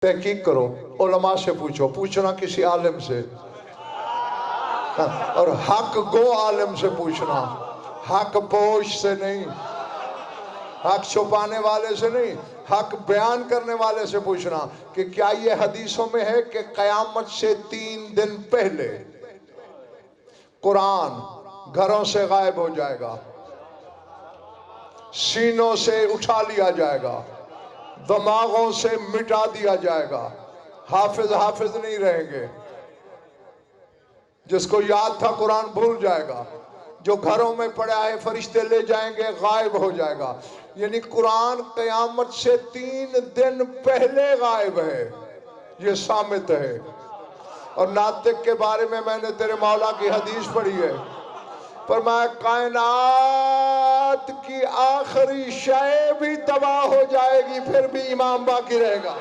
तहकीक करो, उलमा से पूछो, पूछना किसी आलिम से, और हक गो आलिम से पूछना, हक पोश से नहीं, हक छुपाने वाले से नहीं, हक बयान करने वाले से पूछना कि क्या ये हदीसों में है कि कयामत से 3 दिन पहले कुरान घरों से गायब हो जाएगा, सीनों से उठा लिया जाएगा, दिमागों से मिटा दिया जाएगा, हाफिज हाफिज नहीं रहेंगे, जिसको याद था कुरान भूल जाएगा, जो घरों में पड़ा है फरिश्ते ले जाएंगे, गायब हो जाएगा। यानी कुरान कयामत से 3 दिन पहले गायब है, ये साबित है। और नातिक के बारे में मैंने तेरे मौला की हदीस पढ़ी है, पर मैं कायनात की आखिरी शय भी तबाह हो जाएगी, फिर भी इमाम बाकी रहेगा।